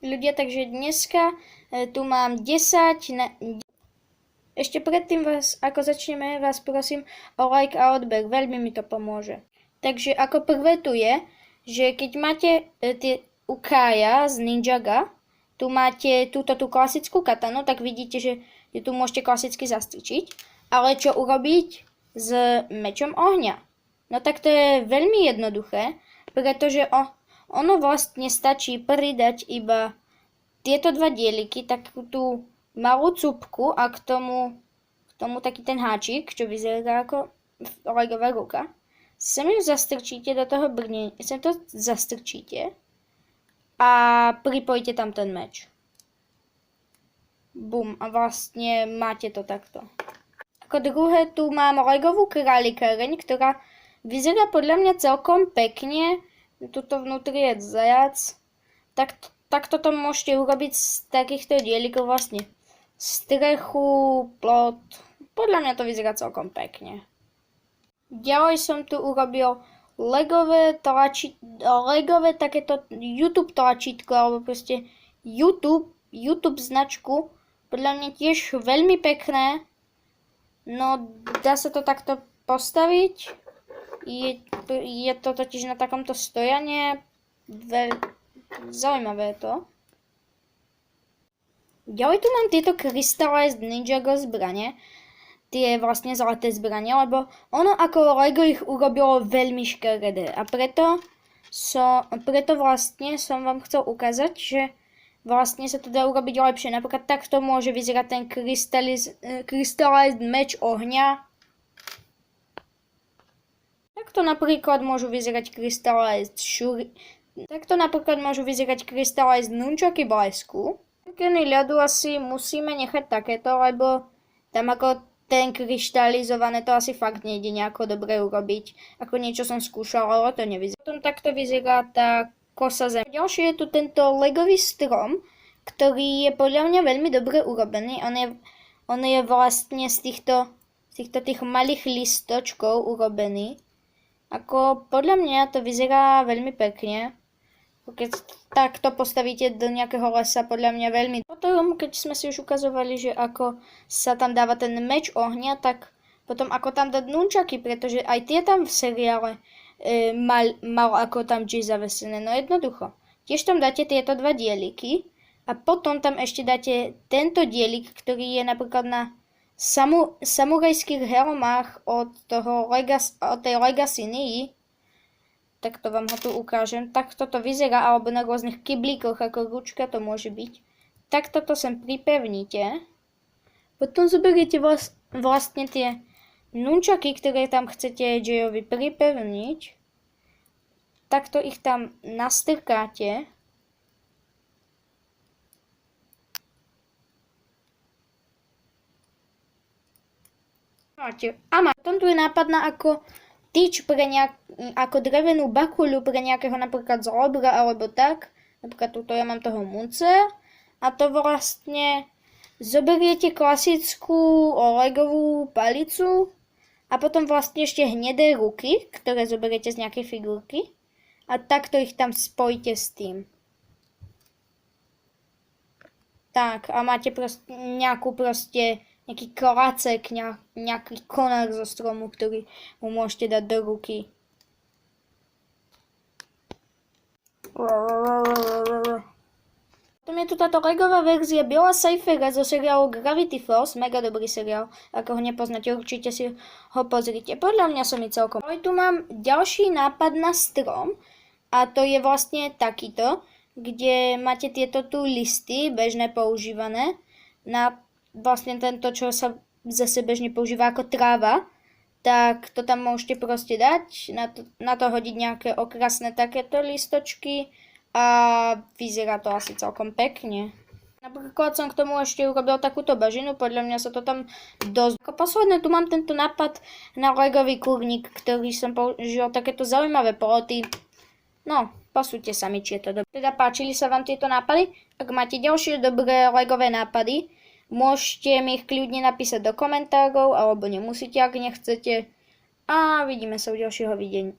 ľudia, takže dneska tu mám 10. Ešte predtým ako začneme, vás prosím o like a odber, veľmi mi to pomôže. Takže ako prvé tu je, že keď máte u Kaja z Ninjaga, tu máte tú klasickú katanu, tak vidíte, že tu môžete klasicky zastrčiť. Ale čo urobiť s mečom ohňa? No tak to je veľmi jednoduché, pretože ono vlastne stačí pridať iba tieto dva dieliky, takú tú malú cupku a k tomu taký ten háčik, čo vyzerá ako legová ruka. Sem ju zastrčíte do toho brnenia, sem to zastrčíte a pripojíte tam ten meč. Bum, a vlastne máte to takto. Ako druhé tu mám legovú králikáreň, ktorá vyzerá podľa mňa celkom pekne. Tuto vnútri je zajac. Takto to môžete urobiť z takýchto dielikov vlastne. Strechu, plot. Podľa mňa to vyzerá celkom pekne. Ďalej som tu urobil legové takéto YouTube tlačítko, alebo proste YouTube značku. Podľa mňa tiež veľmi pekné. No, dá sa to takto postaviť. Je to totiž na takomto stojane. Zaujímavé je to. Ďalej tu mám tieto Crystalized Ninjago zbrane. Tie vlastne zlaté zbrane, lebo ono ako Lego ich urobilo veľmi škaredé. A preto vlastne som vám chcel ukázať, že vlastne sa to dá urobiť lepšie. Napríklad takto môže vyzerať ten Crystalized meč ohňa. Takto napríklad môžu vyzerať Crystalized nunčaky blesku. Keny ľadu asi musíme nechať takéto, lebo tam ako ten kryštalizované to asi fakt nejde nejako dobre urobiť. Ako niečo som skúšala, ale to nevyzerá. Potom takto vyzerá tá kosa zem. Ďalšie je tu tento legový strom, ktorý je podľa mňa veľmi dobre urobený. On je vlastne z týchto tých malých listočkov urobený. Ako podľa mňa to vyzerá veľmi pekne. Keď takto postavíte do nejakého lesa, podľa mňa veľmi. Potom, keď sme si už ukazovali, že ako sa tam dáva ten meč ohňa, tak potom ako tam dať nunčaky, pretože aj tie tam v seriále mal ako tam G zavesené. No jednoducho. Tiež tam dáte tieto dva dieliky a potom tam ešte dáte tento dielik, ktorý je napríklad na samurajských helmách od tej Legacy Nii. Takto vám ho tu ukážem. Takto to vyzerá, alebo na rôznych kyblíkoch, ako ručka to môže byť. Takto to sem pripevníte. Potom zoberiete vlastne tie nunčaky, ktoré tam chcete Jayovi pripevniť. Takto ich tam nastrkáte. A potom tu je nápadná ako tyč pre ako drevenú bakuľu pre nejakého napríklad zlobra alebo tak. Napríklad tuto ja mám toho Munce. A to vlastne zoberiete klasickú legovú palicu a potom vlastne ešte hnedé ruky, ktoré zoberiete z nejakej figurky. A takto ich tam spojíte s tým. Tak, a máte nejaký klacek, nejaký konár zo stromu, ktorý mu môžete dať do ruky. Potom je tu táto legová verzia Billa Cyphera zo seriálu Gravity Falls, mega dobrý seriál, ako ho nepoznáte, určite si ho pozrite. Podľa mňa som mi celkom. Ale tu mám ďalší nápad na strom a to je vlastne takýto, kde máte tieto tu listy, bežné používané, na vlastne tento, čo sa zase bežne používa ako tráva, tak to tam môžete proste dať, na to hodiť nejaké okrasné takéto listočky a vyzerá to asi celkom pekne. Napríklad som k tomu ešte urobil takúto bažinu, podľa mňa sa to tam dosť. Ako posledné tu mám tento nápad na legový kurník, ktorý som použil takéto zaujímavé ploty. No, posúďte sami, či je to dobré. Teda páčili sa vám tieto nápady? Ak máte ďalšie dobré legové nápady, môžete mi ich kľudne napísať do komentárov, alebo nemusíte, ak nechcete. A vidíme sa u ďalšieho videnia.